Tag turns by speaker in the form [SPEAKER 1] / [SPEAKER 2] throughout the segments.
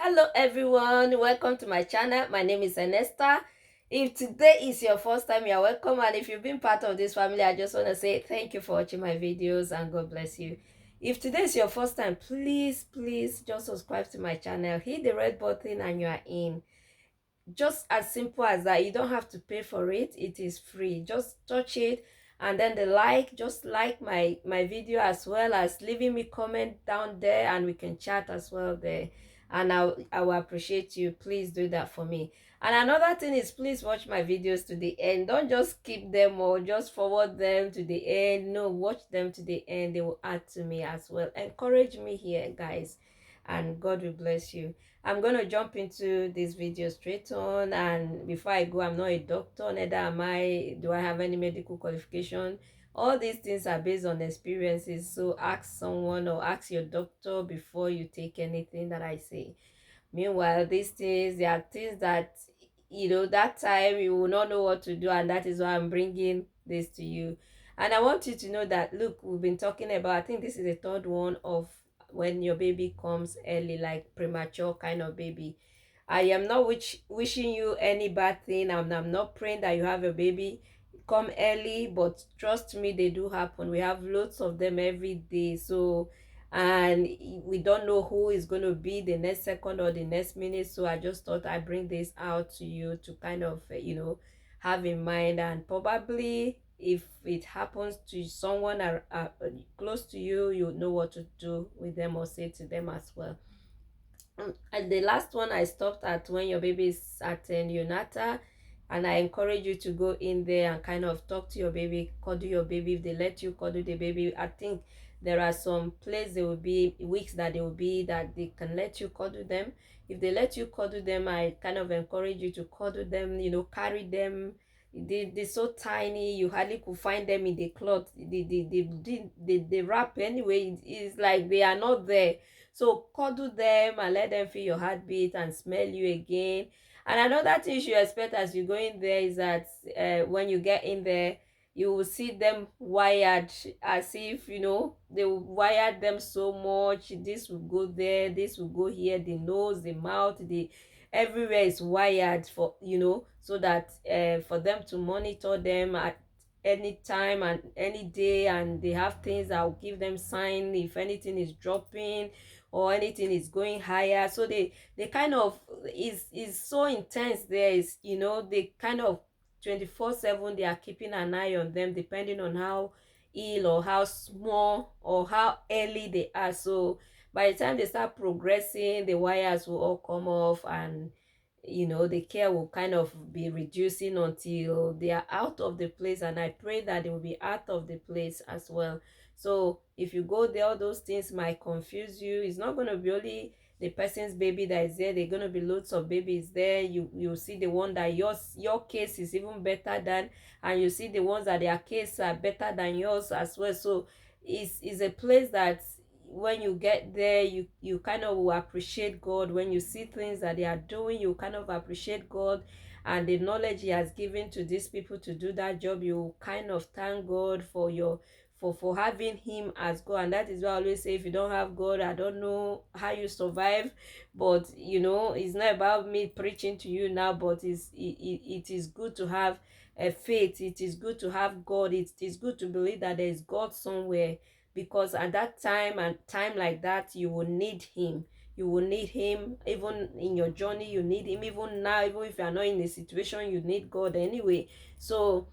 [SPEAKER 1] Hello everyone, welcome to my channel. My name is Ernesta. If today is your first time, you're welcome, and if you've been part of this family, I just want to say thank you for watching my videos and God bless you. If today is your first time, please just subscribe to my channel, hit the red button and you are in. Just as simple as that. You don't have to pay for it. It is free. Just touch it, and then the like, just like my video, as well as leaving me comment down there, and we can chat as well there. And I will appreciate you. Please do that for me. And another thing is, please watch my videos to the end. Don't just skip them or just forward them to the end. No, watch them to the end. They will add to me as well. Encourage me here, guys, and God will bless you. I'm going to jump into this video straight on. And before I go, I'm not a doctor, neither am I, do I have any medical qualification. All these things are based on experiences. So ask someone or ask your doctor before you take anything that I say. Meanwhile, these things, they are things that, that time you will not know what to do, and that is why I'm bringing this to you. And I want you to know that, look, we've been talking about, I think this is the third one of when your baby comes early, like premature kind of baby. I am not wishing you any bad thing. I'm not praying that you have a baby come early, but trust me, they do happen. We have lots of them every day. So, and we don't know who is going to be the next second or the next minute. So I just thought I'd bring this out to you to kind of, have in mind. And probably if it happens to someone close to you, you know what to do with them or say to them as well. And the last one I stopped at when your baby is at neonatal, and I encourage you to go in there and kind of talk to your baby, cuddle your baby. If they let you cuddle the baby, I think there are some places, there will be weeks that they will be that they can let you cuddle them. If they let you cuddle them, I kind of encourage you to cuddle them, carry them. They're so tiny, you hardly could find them in the cloth. They wrap anyway. It's like they are not there. So cuddle them and let them feel your heartbeat and smell you again. And another thing you should expect as you go in there is that when you get in there, you will see them wired, as if, they will wire them so much. This will go there, this will go here, the nose, the mouth, the everywhere is wired for, so that for them to monitor them at any time and any day, and they have things that will give them sign if anything is dropping or anything is going higher. So they kind of is so intense. There is, they kind of 24/7 they are keeping an eye on them, depending on how ill or how small or how early they are. So by the time they start progressing, the wires will all come off, and the care will kind of be reducing until they are out of the place. And I pray that they will be out of the place as well. So if you go there, all those things might confuse you. It's not going to be only the person's baby that is there. There are going to be loads of babies there. You see the one that your case is even better than, and you see the ones that their case are better than yours as well. So it's a place that when you get there, you kind of will appreciate God. When you see things that they are doing, you kind of appreciate God and the knowledge he has given to these people to do that job. You kind of thank God for for having him as God. And that is why I always say, if you don't have God, I don't know how you survive. But it's not about me preaching to you now, but it is good to have a faith. It is good to have God. It is good to believe that there is God somewhere, because at that time and time like that, you will need him. You will need him even in your journey. You need him even now. Even if you are not in a situation, you need God anyway. So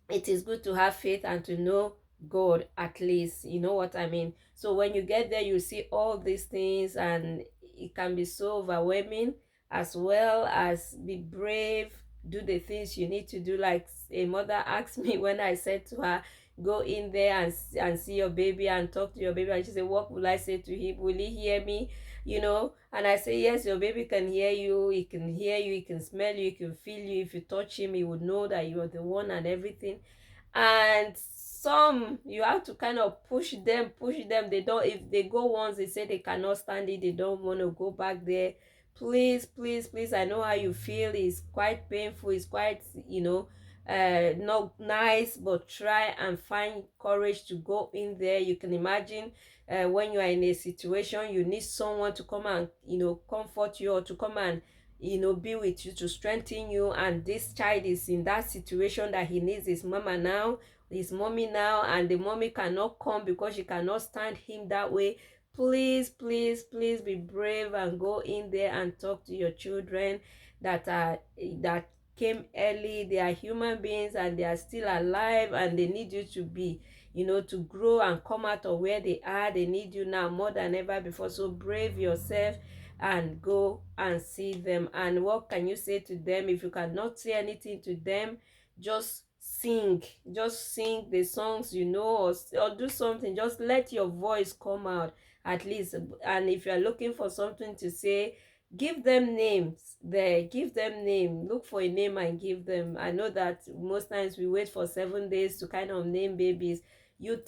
[SPEAKER 1] it is good to have faith and to know God, at least, you know what I mean. So when you get there, you see all these things, and it can be so overwhelming, as well as be brave, do the things you need to do. Like a mother asked me when I said to her, go in there and see your baby and talk to your baby, and she said, what will I say to him? Will he hear me? And I say, yes, your baby can hear you. He can hear you, he can smell you, he can feel you. If you touch him, he would know that you are the one and everything. And some, you have to kind of push them. They don't, if they go once, they say they cannot stand it, they don't want to go back there. Please, I know how you feel. It's quite painful, it's quite, not nice, but try and find courage to go in there. You can imagine when you are in a situation you need someone to come and comfort you, or to come and be with you, to strengthen you, and this child is in that situation that he needs his mama now, his mommy now, and the mommy cannot come because she cannot stand him that way. Please, please, please be brave and go in there and talk to your children that came early. They are human beings and they are still alive, and they need you to be, to grow and come out of where they are. They need you now more than ever before. So brave yourself and go and see them. And what can you say to them? If you cannot say anything to them, just sing. Just sing the songs, or do something. Just let your voice come out at least. And if you are looking for something to say, give them names there. Give them name. Look for a name and give them. I know that most times we wait for 7 days to kind of name babies. You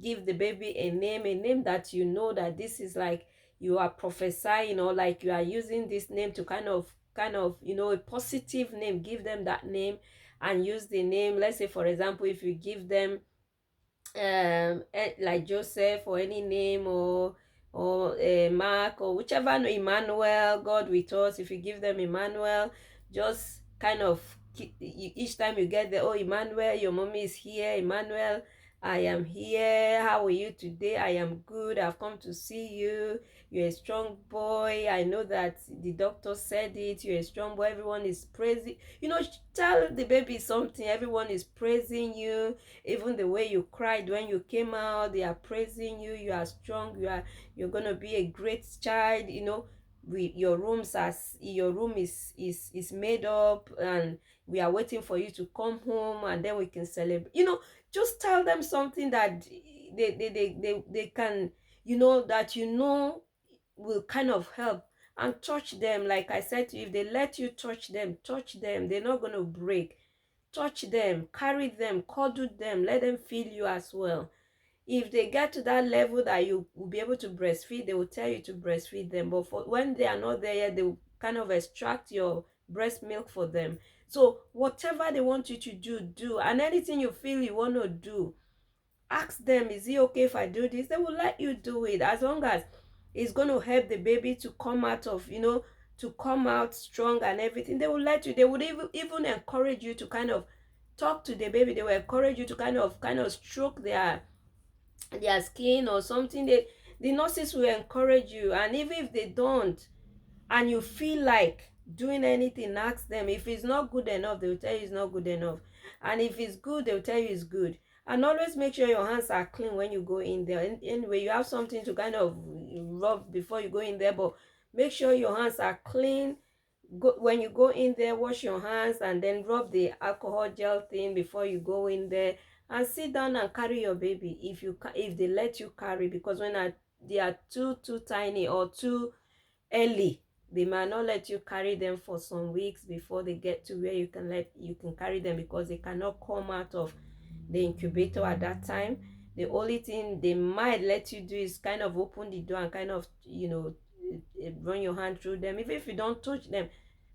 [SPEAKER 1] give the baby a name that that this is like you are prophesying, or like you are using this name to kind of a positive name. Give them that name and use the name. Let's say, for example, if you give them like Joseph, or any name, or Mark, or whichever, no, Emmanuel, God with us. If you give them Emmanuel, just kind of each time you get there, oh Emmanuel, your mommy is here. Emmanuel, I am here. How are you today? I am good. I've come to see you. You're a strong boy. I know that the doctor said it. You're a strong boy. Everyone is praising. Tell the baby something. Everyone is praising you. Even the way you cried when you came out, they are praising you. You are strong. You're gonna be a great child. Your room is made up, and we are waiting for you to come home, and then we can celebrate. Just tell them something that they can, that will kind of help, and touch them. Like I said to you, if they let you touch them, they're not going to break. Touch them, carry them, cuddle them, let them feel you as well. If they get to that level that you will be able to breastfeed, they will tell you to breastfeed them. But when they are not there yet, they will kind of extract your breast milk for them. So whatever they want you to do. And anything you feel you want to do, ask them, is it okay if I do this? They will let you do it, as long as it's going to help the baby to come out of, to come out strong and everything. They will let you. They would even encourage you to kind of talk to the baby. They will encourage you to kind of stroke their skin or something. The nurses will encourage you. And even if they don't, and you feel like doing anything, ask them. If it's not good enough, they will tell you it's not good enough. And if it's good, they will tell you it's good. And always make sure your hands are clean when you go in there. Anyway, you have something to kind of rub before you go in there, but make sure your hands are clean. When you go in there, wash your hands and then rub the alcohol gel thing before you go in there, and sit down and carry your baby if they let you carry. Because when they are too tiny or too early, they might not let you carry them for some weeks before they get to where you can carry them, because they cannot come out of the incubator at that time. The only thing they might let you do is kind of open the door and kind of run your hand through them. Even if you don't touch them,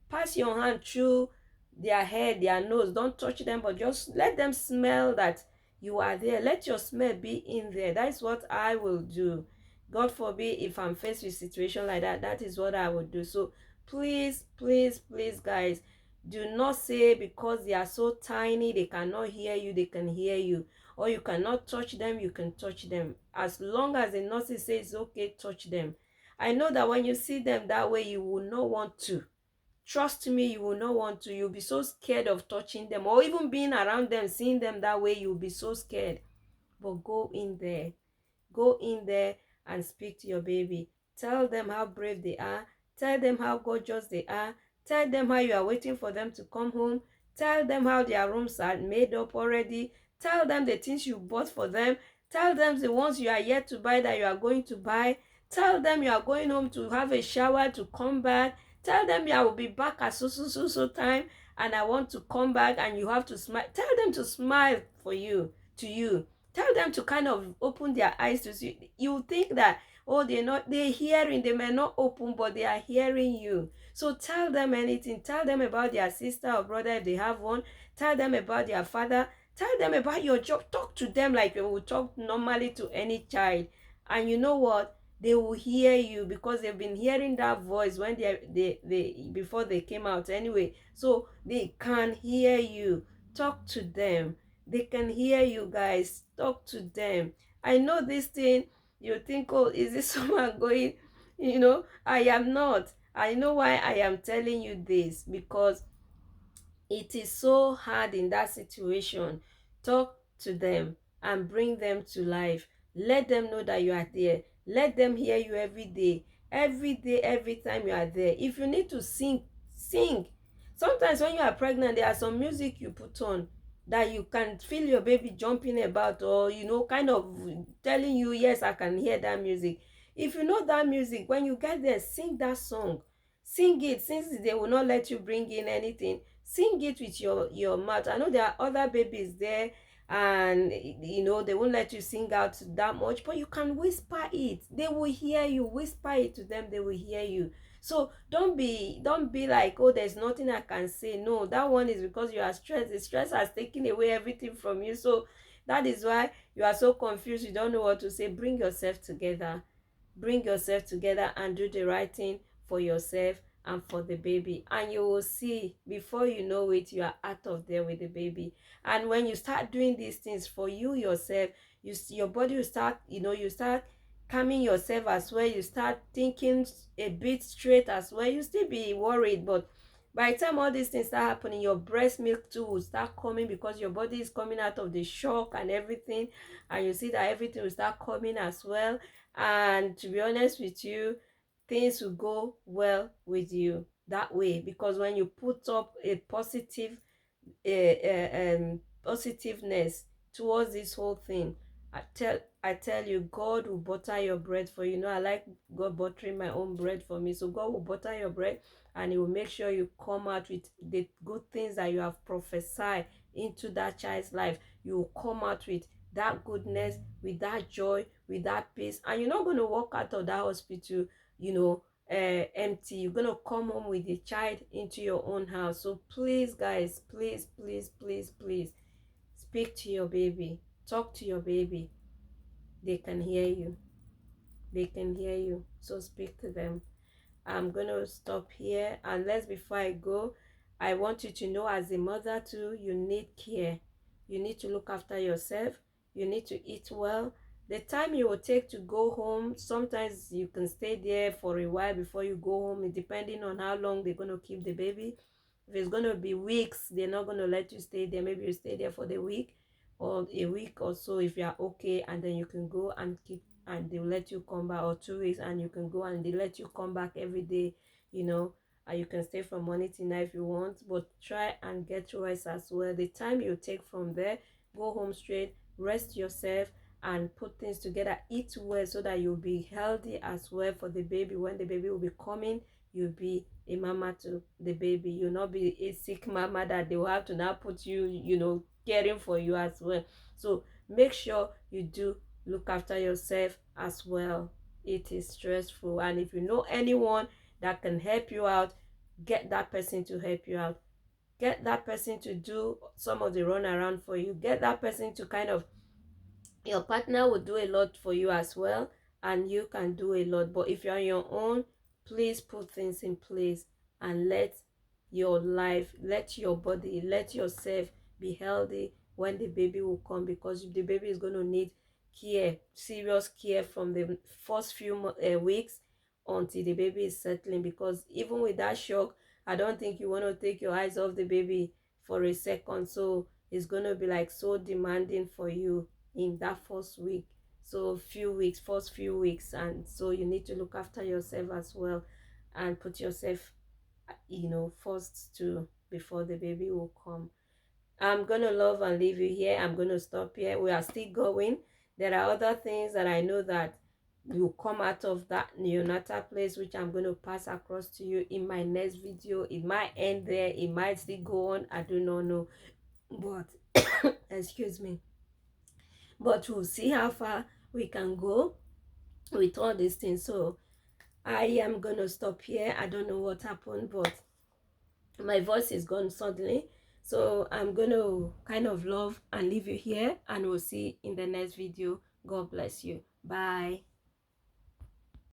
[SPEAKER 1] pass your hand through their head, their nose. Don't touch them, but just let them smell that you are there. Let your smell be in there. That's what I will do. God forbid, if I'm faced with a situation like that, that is what I would do. So please, please, please, guys, do not say because they are so tiny they cannot hear you, they can hear you. Or you cannot touch them, you can touch them. As long as the nurse says okay, touch them. I know that when you see them that way, you will not want to. Trust me, you will not want to. You'll be so scared of touching them, or even being around them, seeing them that way, you'll be so scared. But go in there. Go in there and speak to your baby. Tell them how brave they are. Tell them how gorgeous they are. Tell them how you are waiting for them to come home. Tell them how their rooms are made up already. Tell them the things you bought for them. Tell them the ones you are yet to buy that you are going to buy. Tell them you are going home to have a shower to come back. Tell them I will be back at so time, and I want to come back, and you have to smile. Tell them to smile to you. Tell them to kind of open their eyes to see. You think that, oh, they're hearing, they may not open, but they are hearing you. So tell them anything. Tell them about their sister or brother if they have one. Tell them about their father. Tell them about your job. Talk to them like you would talk normally to any child. And you know what, they will hear you because they've been hearing that voice when they before they came out anyway, so they can hear you. Talk to them. They can hear you, guys. Talk to them. I know this thing, you think, oh, is this someone going, I am not. I know why I am telling you this, because it is so hard in that situation. Talk to them and bring them to life. Let them know that you are there. Let them hear you every day. Every day, every time you are there. If you need to sing, sing. Sometimes when you are pregnant, there are some music you put on that you can feel your baby jumping about, or kind of telling you, yes, I can hear that music. If you know that music, when you get there, sing that song. Sing it, since they will not let you bring in anything. Sing it with your mouth. I know there are other babies there, and they won't let you sing out that much, but you can whisper it. They will hear you. Whisper it to them, they will hear you. So don't be like, oh, there's nothing I can say. No, that one is because you are stressed. The stress has taken away everything from you. So that is why you are so confused, you don't know what to say. Bring yourself together. Bring yourself together and do the right thing for yourself and for the baby, and you will see, before you know it, you are out of there with the baby. And when you start doing these things for you yourself, your body will start, you start calming yourself as well. You start thinking a bit straight as well. You still be worried, but by the time all these things start happening, your breast milk too will start coming, because your body is coming out of the shock and everything, and you see that everything will start coming as well. And to be honest with you, things will go well with you that way, because when you put up a positive positiveness towards this whole thing, I tell you, God will butter your bread for you. I like God buttering my own bread for me. So God will butter your bread, and He will make sure you come out with the good things that you have prophesied into that child's life. You will come out with that goodness, with that joy, with that peace, and you're not going to walk out of that hospital, empty. You're going to come home with the child into your own house. So please, guys, please, please, please, please, speak to your baby. Talk to your baby. They can hear you. They can hear you. So speak to them. I'm going to stop here. Unless before I go, I want you to know, as a mother too, you need care. You need to look after yourself. You need to eat well. The time you will take to go home, sometimes you can stay there for a while before you go home, depending on how long they're going to keep the baby. If it's going to be weeks, they're not going to let you stay there. Maybe you stay there for the week, or a week or so if you are okay, and then you can go and keep, and they'll let you come back, or 2 weeks, and you can go and they let you come back every day, and you can stay from morning to night if you want, but try and get rest as well. The time you take from there, go home straight, rest yourself, and put things together. Eat well, so that you'll be healthy as well for the baby. When the baby will be coming, you'll be a mama to the baby. You'll not be a sick mama that they will have to now put you, caring for you as well. So make sure you do look after yourself as well. It is stressful, and if you know anyone that can help you out, get that person to help you out. Get that person to do some of the run around for you. Get that person to kind of, your partner will do a lot for you as well, and you can do a lot. But if you're on your own, please put things in place and let your life, let your body, let yourself be healthy when the baby will come, because the baby is going to need care, serious care, from the first few weeks until the baby is settling. Because even with that shock, I don't think you want to take your eyes off the baby for a second. So it's going to be like so demanding for you in that first week, so first few weeks, and so you need to look after yourself as well, and put yourself first too, before the baby will come. I'm gonna love and leave you here. I'm gonna stop here. We are still going. There are other things that I know that will come out of that neonatal place, which I'm going to pass across to you in my next video. It might end there, it might still go on, I do not know, but excuse me, but we'll see how far we can go with all these things. So I am gonna stop here. I don't know what happened, but my voice is gone suddenly. So I'm gonna kind of love and leave you here, and we'll see in the next video. God bless you. Bye.